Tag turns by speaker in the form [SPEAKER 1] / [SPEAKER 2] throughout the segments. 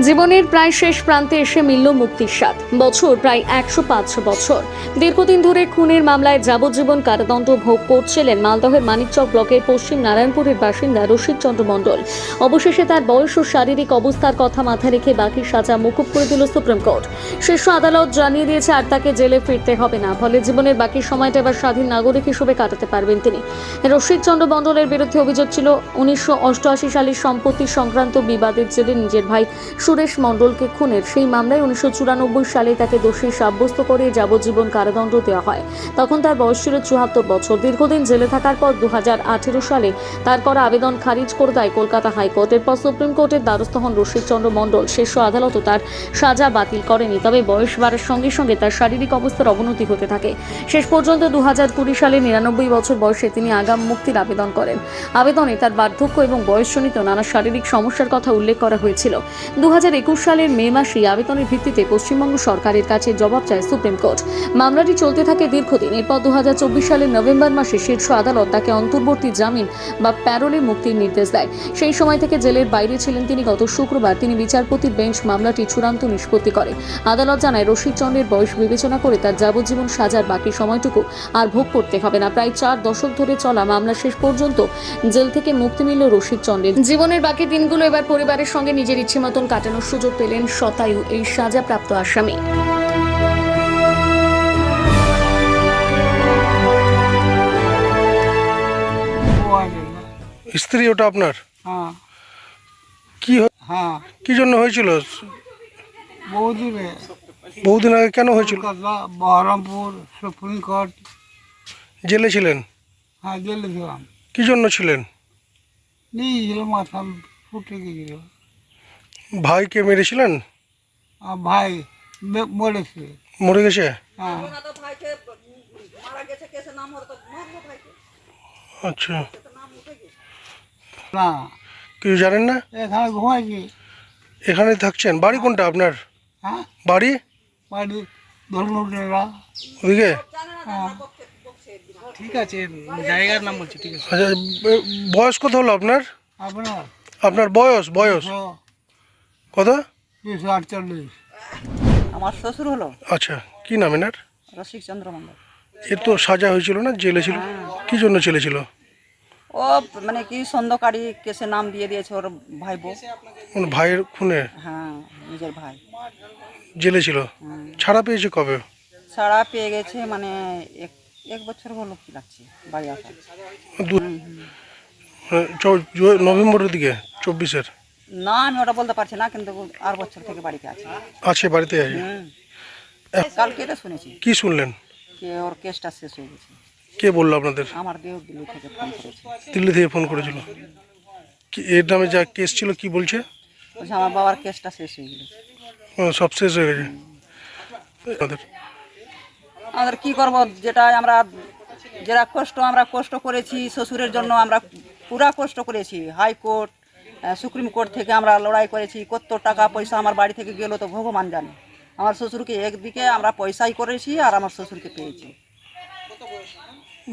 [SPEAKER 1] জীবনের প্রায় শেষ প্রান্তে এসে মিলল মুক্তির স্বাদ। বছর প্রায় 105 বছর। দীর্ঘদিন ধরে খুনের মামলায় যাবজ্জীবন কারাদণ্ড ভোগ করছিলেন মালদহের মানিকচক ব্লকের পশ্চিম নারায়ণপুরের বাসিন্দা রসিক চন্দ্র মণ্ডল। অবশেষে তার বয়স ও শারীরিক অবস্থার কথা মাথায় রেখে বাকি সাজা মকুব করে দিল সুপ্রিম কোর্ট। শীর্ষ আদালত জানিয়ে দিয়েছে আর তাকে জেলে ফিরতে হবে না, ফলে জীবনের বাকি সময়টা এবার স্বাধীন নাগরিক হিসেবে কাটাতে পারবেন তিনি। রসিক চন্দ্র মণ্ডলের বিরুদ্ধে অভিযোগ ছিল 1988 সালের সম্পত্তি সংক্রান্ত বিবাদের জেরে নিজের ভাই সুরেশ মণ্ডলকে খুনের সেই মামলায় 1994 সালে তাকে দোষী সাব্যস্ত করে যাবজ্জীবন কারাদণ্ড দেওয়া হয়। তখন তার বয়স ছিল 74 বছর। দীর্ঘদিন জেলে থাকার পর 2018 সালে তার করা আবেদন খারিজ করে দেয় কলকাতা হাইকোর্ট। এরপর সুপ্রিম কোর্টের দ্বারস্থ হন রসিক চন্দ্র মণ্ডল। শীর্ষ আদালতও তার সাজা বাতিল করেনি, তবে বয়স বাড়ার সঙ্গে সঙ্গে তার শারীরিক অবস্থার অবনতি হতে থাকে। শেষ পর্যন্ত 2020 সালে 99 বছর বয়সে তিনি আগাম মুক্তির আবেদন করেন। আবেদনে তার বার্ধক্য এবং বয়সজনিত নানা শারীরিক সমস্যার কথা উল্লেখ করা হয়েছিল। 2021 সালের মে মাসে আবেদনের ভিত্তিতে পশ্চিমবঙ্গ সরকারের কাছে জবাব চায় সুপ্রিম কোর্ট। মামলাটি চলতে থাকে দীর্ঘদিন। এরপর 2024 সালের নভেম্বর মাসে শীর্ষ আদালত তাকে অন্তর্বর্তী জামিন বা প্যারোলে মুক্তির নির্দেশ দেয়। সেই সময় থেকে জেলের বাইরে ছিলেন তিনি। গত শুক্রবার তিনি বিচারপতির বেঞ্চ মামলাটি চূড়ান্ত নিষ্পত্তি করে। আদালত জানায় রসিক চন্দ্রের বয়স বিবেচনা করে তার যাবজ্জীবন সাজার বাকি সময়টুকু আর ভোগ করতে হবে না। প্রায় 4 দশক ধরে চলা মামলা শেষ পর্যন্ত জেল থেকে মুক্তি মিলল রসিক চন্দ্রের। জীবনের বাকি দিনগুলো এবার পরিবারের সঙ্গে নিজের ইচ্ছে মতন কাটানোর সুযোগ পেলেন শতায়ু এই সাজাপ্রাপ্ত আসামি।
[SPEAKER 2] স্ত্রী ওটা আপনার?
[SPEAKER 3] হ্যাঁ
[SPEAKER 2] কি
[SPEAKER 3] হ্যাঁ
[SPEAKER 2] কি জন্য হয়েছিল? বহুদিন আগে কেন হয়েছিল?
[SPEAKER 3] Kolkata, Baharampur, supreme court.
[SPEAKER 2] জেলে ছিলেন?
[SPEAKER 3] হ্যাঁ জেলে ছিলাম।
[SPEAKER 2] কি জন্য ছিলেন?
[SPEAKER 3] নিয়েছিল, মাথা ফুটে গিয়েছিল।
[SPEAKER 2] ভাইকে মেরেছিলেন?
[SPEAKER 3] আর ভাই মরেছে।
[SPEAKER 2] মরে গেছে?
[SPEAKER 3] হ্যাঁ
[SPEAKER 2] আচ্ছা,
[SPEAKER 3] না
[SPEAKER 2] কিছু জানেন না?
[SPEAKER 3] এখানে ঘুমাইছি।
[SPEAKER 2] এখানে থাকছেন? বাড়ি কোনটা আপনার?
[SPEAKER 3] হ্যাঁ
[SPEAKER 2] বাড়ি
[SPEAKER 3] বাড়ি ধর্মটা।
[SPEAKER 2] ওদিকে?
[SPEAKER 3] হ্যাঁ
[SPEAKER 4] ঠিক আছে, জায়গার নাম বলছি। ঠিক আছে,
[SPEAKER 2] আচ্ছা, বয়স কত হলো আপনার?
[SPEAKER 3] আপনার
[SPEAKER 2] আপনার বয়স কত?
[SPEAKER 3] 248।
[SPEAKER 4] আমার শ্বশুর হলো
[SPEAKER 2] আচ্ছা, কি নাম এনার?
[SPEAKER 4] রসিক চন্দ্র মণ্ডল।
[SPEAKER 2] এর তো সাজা হয়েছিল না, জেলে ছিল? কি জন্য জেলে ছিল?
[SPEAKER 4] ও মানে কি সন্দেহকারী কেসে নাম দিয়ে দিয়েছে ওর ভাই বউ।
[SPEAKER 2] মানে ভাইয়ের খুনে
[SPEAKER 4] হ্যাঁ, নিজের ভাই
[SPEAKER 2] জেলে ছিল। ছাড়া পেয়েছে কবে?
[SPEAKER 4] ছাড়া পেয়ে গেছে মানে এক বছর হলো কি লাগছে বাড়ি আসা।
[SPEAKER 2] নভেম্বরের দিকে 24-এর?
[SPEAKER 4] না, আমি ওটা বলতে পারছি না, কিন্তু আর বছর থেকে বাড়িতে আছে।
[SPEAKER 2] আছে, বাড়িতে আছে।
[SPEAKER 4] কালকে এটা শুনেছি
[SPEAKER 2] কি শুনলেন?
[SPEAKER 4] যে ওর কেসটা শেষ হয়ে গেছে।
[SPEAKER 2] কে বললো আপনাদের?
[SPEAKER 4] আমার দেহ দিল্লি থেকে ফোন করেছে।
[SPEAKER 2] দিল্লি থেকে ফোন করেছিল? কি এর নামে যা কেস ছিল কি বলছে?
[SPEAKER 4] বলছে আমার বাবার কেসটা শেষ হয়ে গেল।
[SPEAKER 2] সব শেষ হয়ে গেছে
[SPEAKER 4] আমাদের কি করব, যেটা যারা আমরা কষ্ট করেছি শ্বশুরের জন্য, আমরা পুরা কষ্ট করেছি। হাইকোর্ট, সুপ্রিম কোর্ট থেকে আমরা লড়াই করেছি। কত টাকা পয়সা আমার বাড়ি থেকে গেল তো ভগবান জানে। আমার শ্বশুরকে একদিকে আমরা পয়সাই করেছি আর আমার শ্বশুরকে পেয়েছি।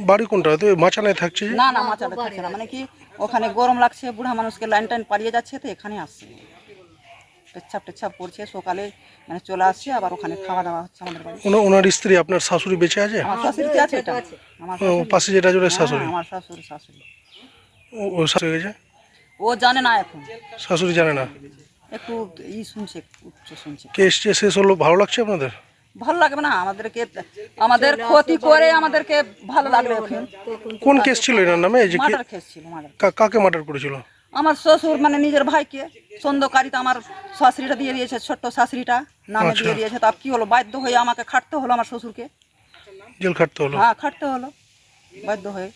[SPEAKER 2] বাড়ি কোনটা? তো মাচানায় থাকছে?
[SPEAKER 4] না না, মাচাটা থাকছে না, মানে কি ওখানে গরম লাগছে, বুড়া মানুষকে লাইন টাইন পালিয়ে যাচ্ছে, তো এখানে আসছে, পেচ্ছাপ করছে। সকালে মানে চলে আসছে, আবার ওখানে খাওয়া দাওয়া হচ্ছে আমাদের বাড়ি।
[SPEAKER 2] ওনার স্ত্রী আপনার শাশুড়ি বেঁচে আছে?
[SPEAKER 4] আমার শাশুড়ি আছে, এটা আমার
[SPEAKER 2] পাশে যেটা জোরে শাশুড়ি?
[SPEAKER 4] আমার শাশুড়ি
[SPEAKER 2] ও শাশুড়ি গেছে?
[SPEAKER 4] ও জানে না, এখন
[SPEAKER 2] শাশুড়ি জানে না?
[SPEAKER 4] একটু শুনছে, উচ্চ শুনছে।
[SPEAKER 2] কেস শেষ হলো, ভালো লাগছে আপনাদের?
[SPEAKER 4] ভালো লাগবে না? আমাদের ক্ষতি করে আমাদেরকে ভালো লাগবে।
[SPEAKER 2] কোন কেস ছিল এনার নামে? এই যে
[SPEAKER 4] মার্ডার কেস ছিল।
[SPEAKER 2] কাকে মার্ডার করেছিল?
[SPEAKER 4] আমার শ্বশুর মানে নিজের ভাইকে সন্দেহকারীতে আমার শাশুড়িটা দিয়ে দিয়েছে, ছোট্ট শাশুড়িটা নামে দিয়ে দিয়েছে। তা কি হলো, বাধ্য হয়ে আমাকে খাটতে হলো, আমার শ্বশুরকে
[SPEAKER 2] জেল খাটতে হলো?
[SPEAKER 4] হ্যাঁ, খাটতে হলো বাধ্য হয়ে।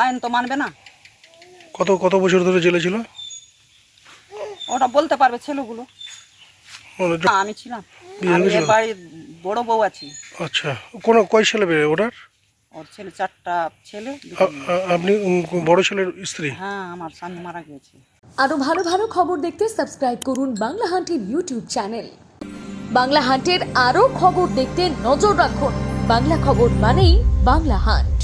[SPEAKER 4] আইন তো মানবে না।
[SPEAKER 2] কত বছর ধরে জেলে ছিল?
[SPEAKER 4] ওটা বলতে পারবে ছেলেগুলো। আমি ছিলাম, আমি এর বাড়ির বড় বউ আছি।
[SPEAKER 2] আচ্ছা, কয় ছেলে ওনার?
[SPEAKER 4] ওর ছেলে 4টা ছেলে।
[SPEAKER 2] আপনি বড় ছেলের স্ত্রী?
[SPEAKER 4] হ্যাঁ, আমার স্বামী মারা গিয়েছে।
[SPEAKER 1] আরো ভালো ভালো খবর দেখতে সাবস্ক্রাইব করুন বাংলা হান্টের ইউটিউব চ্যানেল। বাংলা হান্টের আরো খবর দেখতে নজর রাখুন। বাংলা খবর মানেই বাংলা হান্ট।